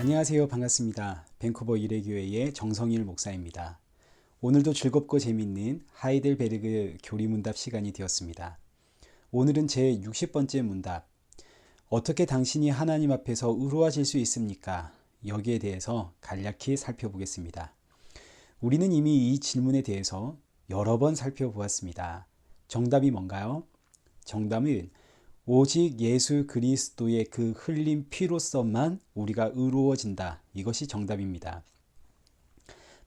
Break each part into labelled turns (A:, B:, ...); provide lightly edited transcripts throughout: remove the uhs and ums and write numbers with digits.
A: 안녕하세요. 반갑습니다. 밴쿠버 일회교회의 정성일 목사입니다. 오늘도 즐겁고 재미있는 하이델베르그 교리문답 시간이 되었습니다. 오늘은 제 60번째 문답. 어떻게 당신이 하나님 앞에서 의로워질 수 있습니까? 여기에 대해서 간략히 살펴보겠습니다. 우리는 이미 이 질문에 대해서 여러 번 살펴보았습니다. 정답이 뭔가요? 정답은 오직 예수 그리스도의 그 흘린 피로서만 우리가 의로워진다. 이것이 정답입니다.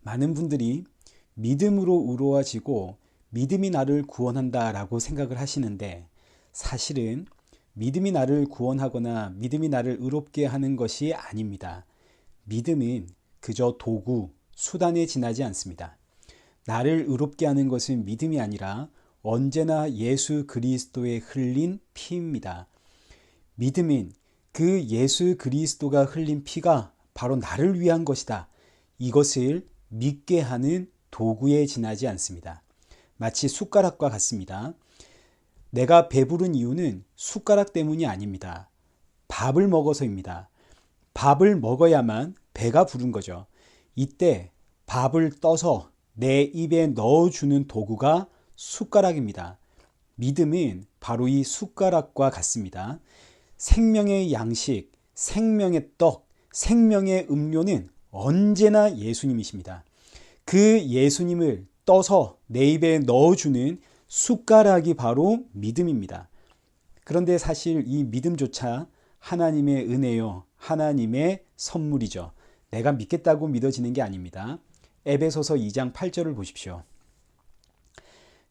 A: 많은 분들이 믿음으로 의로워지고 믿음이 나를 구원한다 라고 생각을 하시는데, 사실은 믿음이 나를 구원하거나 믿음이 나를 의롭게 하는 것이 아닙니다. 믿음은 그저 도구, 수단에 지나지 않습니다. 나를 의롭게 하는 것은 믿음이 아니라 언제나 예수 그리스도의 흘린 피입니다. 믿음은 그 예수 그리스도가 흘린 피가 바로 나를 위한 것이다. 이것을 믿게 하는 도구에 지나지 않습니다. 마치 숟가락과 같습니다. 내가 배부른 이유는 숟가락 때문이 아닙니다. 밥을 먹어서입니다. 밥을 먹어야만 배가 부른 거죠. 이때 밥을 떠서 내 입에 넣어주는 도구가 숟가락입니다. 믿음은 바로 이 숟가락과 같습니다. 생명의 양식, 생명의 떡, 생명의 음료는 언제나 예수님이십니다. 그 예수님을 떠서 내 입에 넣어주는 숟가락이 바로 믿음입니다. 그런데 사실 이 믿음조차 하나님의 은혜요, 하나님의 선물이죠. 내가 믿겠다고 믿어지는 게 아닙니다. 에베소서 2장 8절을 보십시오.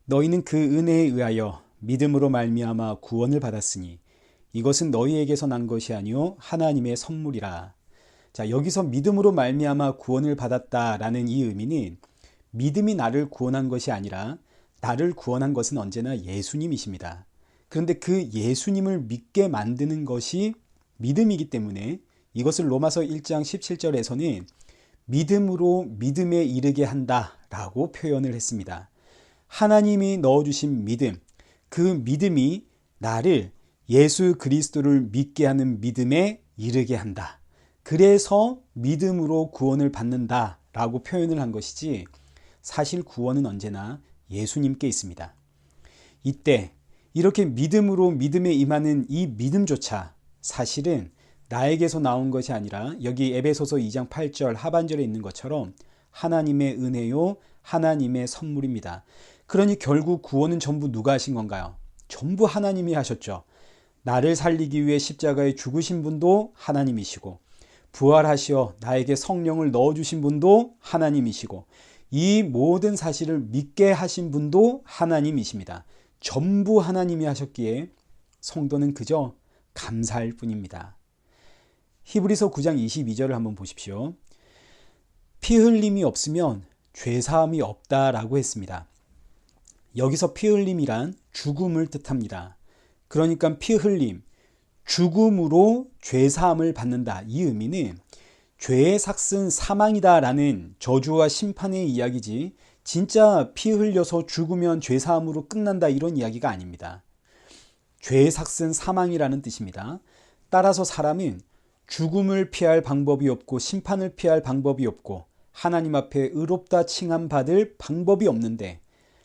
A: 너희는 그 은혜에 의하여 믿음으로 말미암아 구원을 받았으니 이것은 너희에게서 난 것이 아니요 하나님의 선물이라. 자, 여기서 믿음으로 말미암아 구원을 받았다라는 이 의미는 믿음이 나를 구원한 것이 아니라 나를 구원한 것은 언제나 예수님이십니다. 그런데 그 예수님을 믿게 만드는 것이 믿음이기 때문에 이것을 로마서 1장 17절에서는 믿음으로 믿음에 이르게 한다라고 표현을 했습니다. 하나님이 넣어주신 믿음, 그 믿음이 나를 예수 그리스도를 믿게 하는 믿음에 이르게 한다. 그래서 믿음으로 구원을 받는다 라고 표현을 한 것이지, 사실 구원은 언제나 예수님께 있습니다. 이때 이렇게 믿음으로 믿음에 임하는 이 믿음조차 사실은 나에게서 나온 것이 아니라 여기 에베소서 2장 8절 하반절에 있는 것처럼 하나님의 은혜요, 하나님의 선물입니다. 그러니 결국 구원은 전부 누가 하신 건가요? 전부 하나님이 하셨죠. 나를 살리기 위해 십자가에 죽으신 분도 하나님이시고, 부활하시어 나에게 성령을 넣어주신 분도 하나님이시고, 이 모든 사실을 믿게 하신 분도 하나님이십니다. 전부 하나님이 하셨기에 성도는 그저 감사할 뿐입니다. 히브리서 9장 22절을 한번 보십시오. 피 흘림이 없으면 죄사함이 없다라고 했습니다. 여기서 피 흘림이란 죽음을 뜻합니다. 그러니까 피 흘림, 죽음으로 죄사함을 받는다. 이 의미는 죄의 삭은 사망이다라는 저주와 심판의 이야기지, 진짜 피 흘려서 죽으면 죄사함으로 끝난다 이런 이야기가 아닙니다. 죄의 삭은 사망이라는 뜻입니다. 따라서 사람은 죽음을 피할 방법이 없고 심판을 피할 방법이 없고 하나님 앞에 의롭다 칭함받을 방법이 없는데,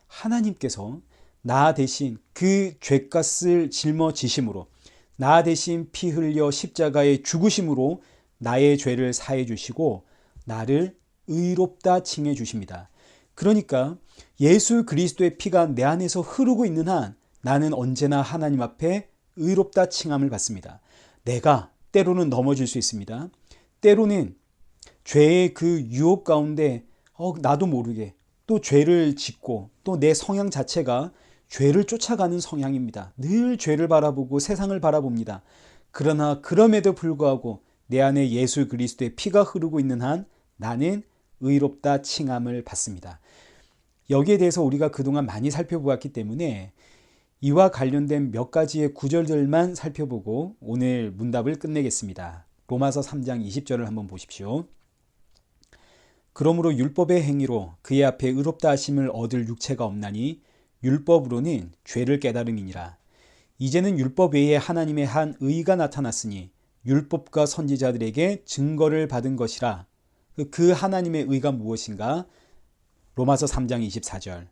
A: 하나님께서 나 대신 그 죄값을 짊어지심으로, 나 대신 피 흘려 십자가에 죽으심으로 나의 죄를 사해 주시고 나를 의롭다 칭해 주십니다. 그러니까 예수 그리스도의 피가 내 안에서 흐르고 있는 한 나는 언제나 하나님 앞에 의롭다 칭함을 받습니다. 내가 때로는 넘어질 수 있습니다. 때로는 죄의 그 유혹 가운데 나도 모르게 또 죄를 짓고, 또 내 성향 자체가 죄를 쫓아가는 성향입니다. 늘 죄를 바라보고 세상을 바라봅니다. 그러나 그럼에도 불구하고 내 안에 예수 그리스도의 피가 흐르고 있는 한 나는 의롭다 칭함을 받습니다. 여기에 대해서 우리가 그동안 많이 살펴보았기 때문에 이와 관련된 몇 가지의 구절들만 살펴보고 오늘 문답을 끝내겠습니다. 로마서 3장 20절을 한번 보십시오. 그러므로 율법의 행위로 그의 앞에 의롭다 하심을 얻을 육체가 없나니 율법으로는 죄를 깨달음이니라. 이제는 율법 외에 하나님의 한 의가 나타났으니 율법과 선지자들에게 증거를 받은 것이라. 그 하나님의 의가 무엇인가? 로마서 3장 24절.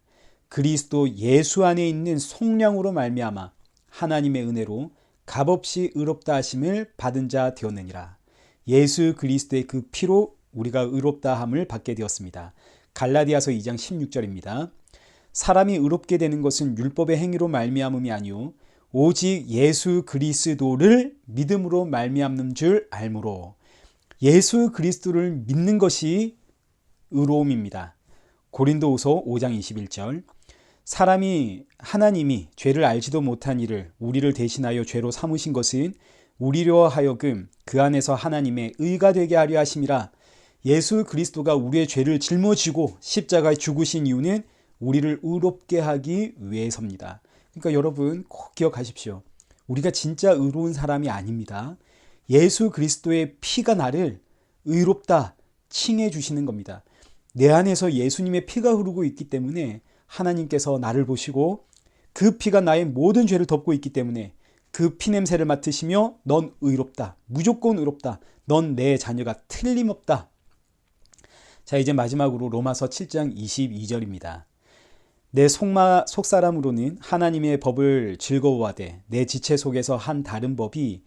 A: 그리스도 예수 안에 있는 속량으로 말미암아 하나님의 은혜로 값없이 의롭다 하심을 받은 자 되었느니라. 예수 그리스도의 그 피로 우리가 의롭다 함을 받게 되었습니다. 갈라디아서 2장 16절입니다. 사람이 의롭게 되는 것은 율법의 행위로 말미암음이 아니요 오직 예수 그리스도를 믿음으로 말미암는 줄 알므로. 예수 그리스도를 믿는 것이 의로움입니다. 고린도후서 5장 21절. 사람이 하나님이 죄를 알지도 못한 이를 우리를 대신하여 죄로 삼으신 것은 우리로 하여금 그 안에서 하나님의 의가 되게 하려 하심이라. 예수 그리스도가 우리의 죄를 짊어지고 십자가에 죽으신 이유는 우리를 의롭게 하기 위해서입니다. 그러니까 여러분 꼭 기억하십시오. 우리가 진짜 의로운 사람이 아닙니다. 예수 그리스도의 피가 나를 의롭다 칭해 주시는 겁니다. 내 안에서 예수님의 피가 흐르고 있기 때문에 하나님께서 나를 보시고 그 피가 나의 모든 죄를 덮고 있기 때문에 그 피냄새를 맡으시며 넌 의롭다. 무조건 의롭다. 넌 내 자녀가 틀림없다. 자, 이제 마지막으로 로마서 7장 22절입니다. 내 속사람으로는 하나님의 법을 즐거워하되 내 지체 속에서 한 다른 법이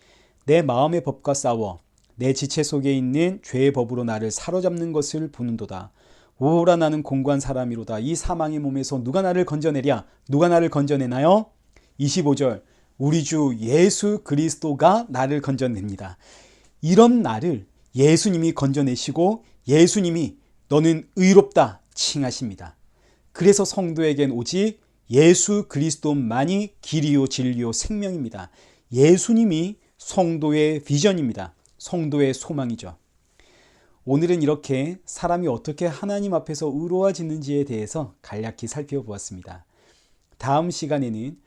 A: 내 마음의 법과 싸워 내 지체 속에 있는 죄의 법으로 나를 사로잡는 것을 보는도다. 오라 나는 공고한 사람이로다. 이 사망의 몸에서 누가 나를 건져내랴? 누가 나를 건져내나요? 25절. 우리 주 예수 그리스도가 나를 건져냅니다. 이런 나를 예수님이 건져내시고 예수님이 너는 의롭다 칭하십니다. 그래서 성도에겐 오직 예수 그리스도만이 길이요 진리요 생명입니다. 예수님이 성도의 비전입니다. 성도의 소망이죠. 오늘은 이렇게 사람이 어떻게 하나님 앞에서 의로워지는지에 대해서 간략히 살펴보았습니다. 다음 시간에는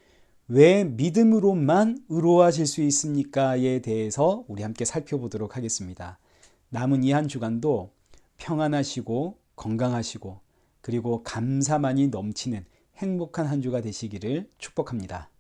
A: 왜 믿음으로만 의로워질 수 있습니까에 대해서 우리 함께 살펴보도록 하겠습니다. 남은 이 한 주간도 평안하시고 건강하시고 그리고 감사만이 넘치는 행복한 한 주가 되시기를 축복합니다.